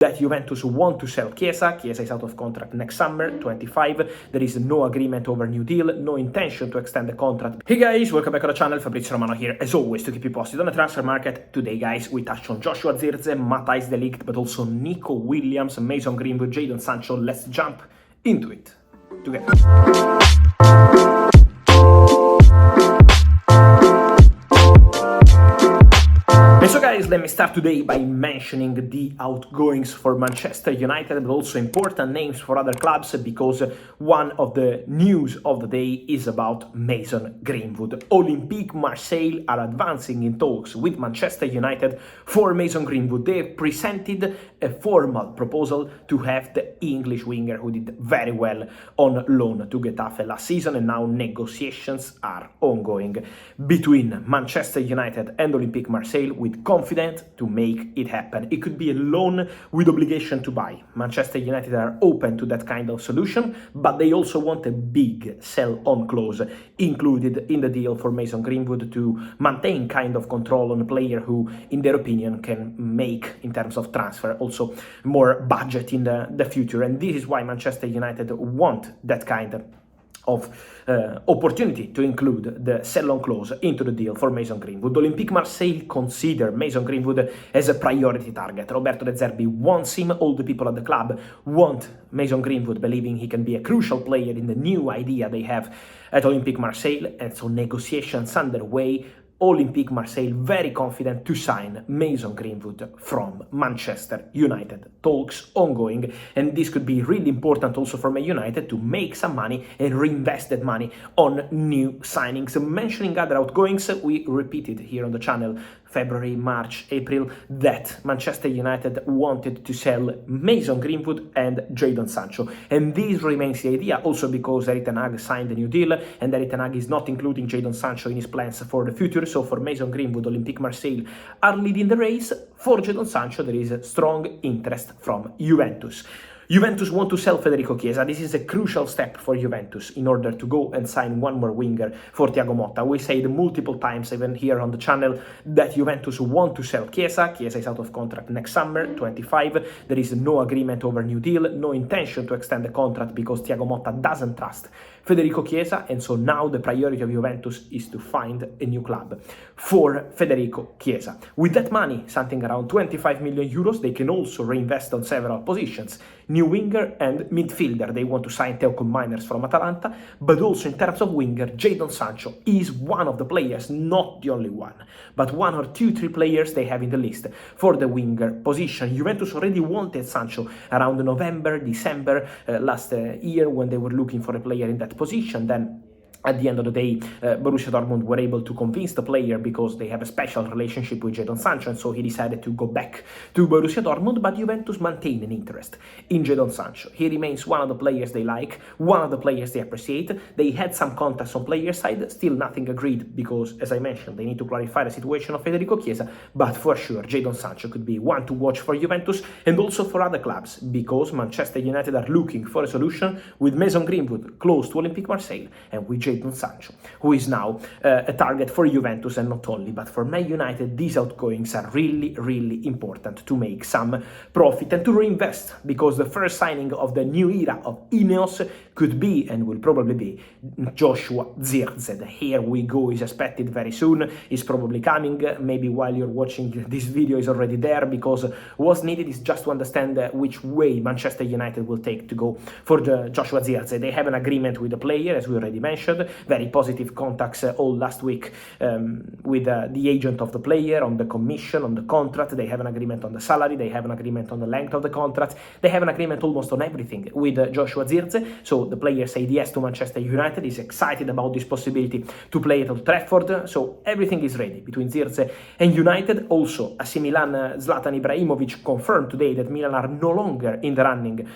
that Juventus want to sell Chiesa. Chiesa is out of contract next summer, 25. There is no agreement over new deal, no intention to extend the contract. Hey guys, welcome back to the channel. Fabrizio Romano here, as always, to keep you posted on the transfer market. Today, guys, we touch on Joshua Zirkzee, Matthijs de Ligt, but also Nico Williams, Mason Greenwood, Jadon Sancho. Let's jump into it together. And so guys, let me start today by mentioning the outgoings for Manchester United, but also important names for other clubs, because one of the news of the day is about Mason Greenwood. Olympique Marseille are advancing in talks with Manchester United for Mason Greenwood. They presented a formal proposal to have the English winger, who did very well on loan to Getafe last season, and now negotiations are ongoing between Manchester United and Olympique Marseille, with confident to make it happen. It could be a loan with obligation to buy. Manchester United are open to that kind of solution, but they also want a big sell-on clause included in the deal for Mason Greenwood to maintain kind of control on a player who, in their opinion, can make, in terms of transfer, also more budget in the future. And this is why Manchester United want that kind of opportunity to include the sell-on clause into the deal for Mason Greenwood. Olympique Marseille consider Mason Greenwood as a priority target. Roberto De Zerbi wants him. All the people at the club want Mason Greenwood, believing he can be a crucial player in the new idea they have at Olympique Marseille, and so negotiations underway. Olympique Marseille very confident to sign Mason Greenwood from Manchester United. Talks ongoing, and this could be really important also for Man United to make some money and reinvest that money on new signings. Mentioning other outgoings, we repeated here on the channel February, March, April, that Manchester United wanted to sell Mason Greenwood and Jadon Sancho. And this remains the idea, also because Erik ten Hag signed a new deal, and Erik ten Hag is not including Jadon Sancho in his plans for the future. So for Mason Greenwood, Olympique Marseille are leading the race. For Jadon Sancho, there is a strong interest from Juventus. Juventus want to sell Federico Chiesa. This is a crucial step for Juventus in order to go and sign one more winger for Thiago Motta. We said multiple times, even here on the channel, that Juventus want to sell Chiesa. Chiesa is out of contract next summer, 25. There is no agreement over new deal, no intention to extend the contract, because Thiago Motta doesn't trust Federico Chiesa, and so now the priority of Juventus is to find a new club for Federico Chiesa. With that money, something around 25 million euros, they can also reinvest on several positions. New winger and midfielder. They want to sign Teo Miners from Atalanta, but also in terms of winger, Jadon Sancho is one of the players, not the only one, but one or two, three players they have in the list for the winger position. Juventus already wanted Sancho around November, December last year, when they were looking for a player in that position. Then at the end of the day, Borussia Dortmund were able to convince the player, because they have a special relationship with Jadon Sancho, and so he decided to go back to Borussia Dortmund. But Juventus maintain an interest in Jadon Sancho. He remains one of the players they like, one of the players they appreciate. They had some contacts on player side, still nothing agreed, because, as I mentioned, they need to clarify the situation of Federico Chiesa. But for sure, Jadon Sancho could be one to watch for Juventus, and also for other clubs, because Manchester United are looking for a solution with Mason Greenwood close to Olympique Marseille, and with Jadon Sancho, who is now a target for Juventus, and not only, but for Man United. These outgoings are really, really important to make some profit and to reinvest, because the first signing of the new era of Ineos could be, and will probably be, Joshua Zirkzee. Here we go, is expected very soon, is probably coming, maybe while you're watching this video is already there, because what's needed is just to understand which way Manchester United will take to go for Joshua Zirkzee. They have an agreement with the player, as we already mentioned, very positive contacts all last week with the agent of the player on the commission, on the contract. They have an agreement on the salary, they have an agreement on the length of the contract, they have an agreement almost on everything with Joshua Zirkzee. So the player said yes to Manchester United, is excited about this possibility to play at Old Trafford, so everything is ready between Zirkzee and United. Also, AC Milan, Zlatan Ibrahimovic confirmed today that Milan are no longer in the running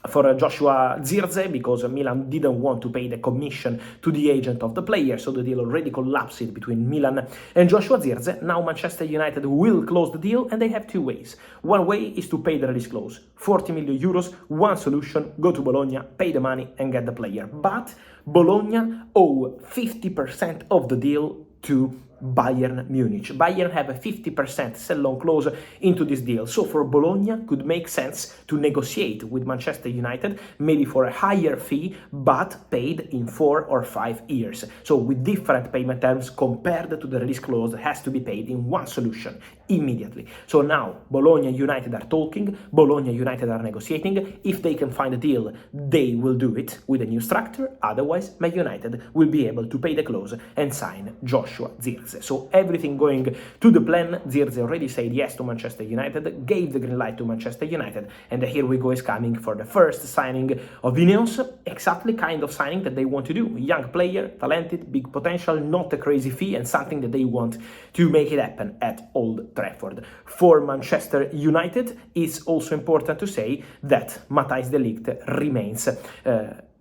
for Joshua Zirkzee, because Milan didn't want to pay the commission to the agent of the player, so the deal already collapsed between Milan and Joshua Zirkzee. Now Manchester United will close the deal, and they have two ways. One way is to pay the release clause, 40 million euros, one solution, go to Bologna, pay the money and get the player. But Bologna owe 50% of the deal to Bayern Munich. Bayern have a 50% sell-on clause into this deal, so for Bologna could make sense to negotiate with Manchester United, maybe for a higher fee, but paid in 4 or 5 years. So with different payment terms compared to the release clause that has to be paid in one solution immediately. So now Bologna United are talking, Bologna United are negotiating. If they can find a deal, they will do it with a new structure. Otherwise, Man United will be able to pay the clause and sign Joshua Zirkzee. So everything going to the plan. Zirkzee already said yes to Manchester United, gave the green light to Manchester United, and here we go is coming for the first signing of Ineos. Exactly kind of signing that they want to do. Young player, talented, big potential, not a crazy fee, and something that they want to make it happen at Old Trafford. For Manchester United, it's also important to say that Matthijs de Ligt remains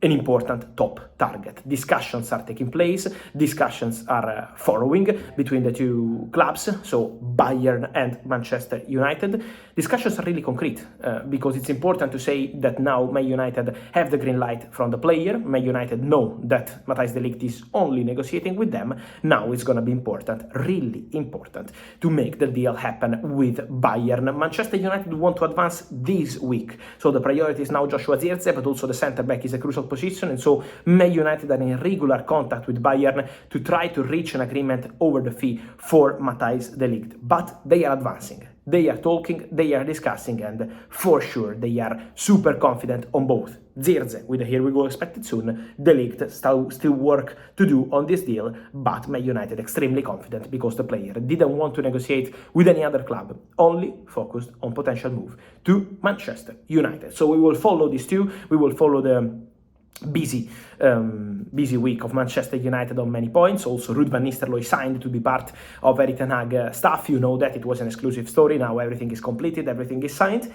an important top target. Discussions are taking place, discussions are following between the two clubs, so Bayern and Manchester United. Discussions are really concrete because it's important to say that now Man United have the green light from the player. Man United know that Matthijs de Ligt is only negotiating with them. Now it's going to be important, really important, to make the deal happen with Bayern. Manchester United want to advance this week, so the priority is now Joshua Zirkzee, but also the centre-back is a crucial position, and so Man United are in regular contact with Bayern to try to reach an agreement over the fee for Matthijs de Ligt. But they are advancing, they are talking, they are discussing, and for sure they are super confident on both. Zirkzee, with a here we go expected soon, de Ligt still work to do on this deal, but Man United extremely confident because the player didn't want to negotiate with any other club, only focused on potential move to Manchester United. So we will follow these two, we will follow the busy week of Manchester United on many points. Also, Ruud van Nistelrooy signed to be part of Erik ten Hag staff. You know that it was an exclusive story. Now everything is completed, everything is signed.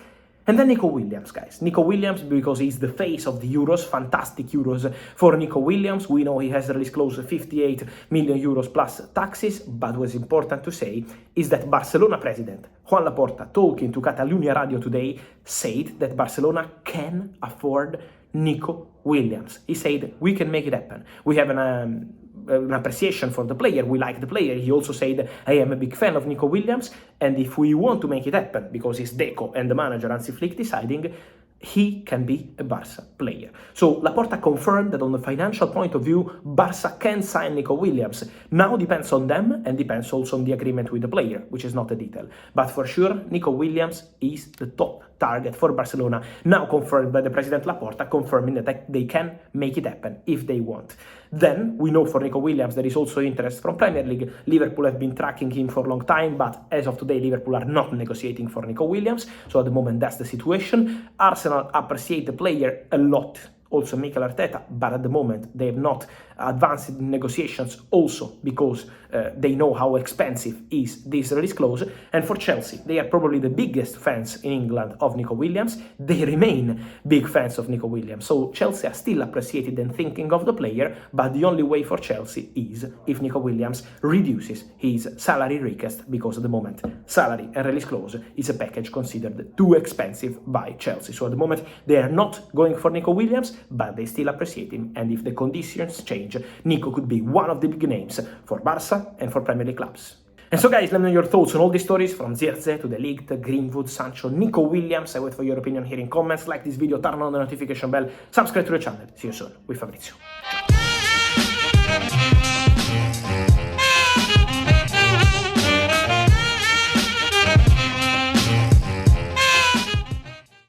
And then Nico Williams, guys. Nico Williams, because he's the face of the Euros, fantastic Euros for Nico Williams. We know he has released close to 58 million euros plus taxes, but what's important to say is that Barcelona president Juan Laporta, talking to Catalunya Radio today, said that Barcelona can afford Nico Williams. He said, we can make it happen. We have an appreciation for the player, we like the player. He also said, I am a big fan of Nico Williams, and if we want to make it happen, because it's Deco and the manager Hansi Flick deciding, he can be a Barca player. So Laporta confirmed that on the financial point of view, Barca can sign Nico Williams. Now depends on them and depends also on the agreement with the player, which is not a detail. But for sure, Nico Williams is the top target for Barcelona, now confirmed by the President Laporta, confirming that they can make it happen if they want. Then, we know for Nico Williams there is also interest from Premier League. Liverpool have been tracking him for a long time, but as of today, Liverpool are not negotiating for Nico Williams, so at the moment that's the situation. Arsenal appreciate the player a lot, also Mikel Arteta, but at the moment they have not advanced in negotiations, also because they know how expensive is this release clause. And for Chelsea, they are probably the biggest fans in England of Nico Williams. They remain big fans of Nico Williams, so Chelsea are still appreciated and thinking of the player, but the only way for Chelsea is if Nico Williams reduces his salary request, because at the moment salary and release clause is a package considered too expensive by Chelsea. So at the moment they are not going for Nico Williams, but they still appreciate him, and if the conditions change, Nico could be one of the big names for Barca and for Premier League clubs. And so guys, let me know your thoughts on all these stories, from Zirkzee to De Ligt, Greenwood, Sancho, Nico Williams. I wait for your opinion here in comments. Like this video, turn on the notification bell, subscribe to the channel. See you soon with Fabrizio.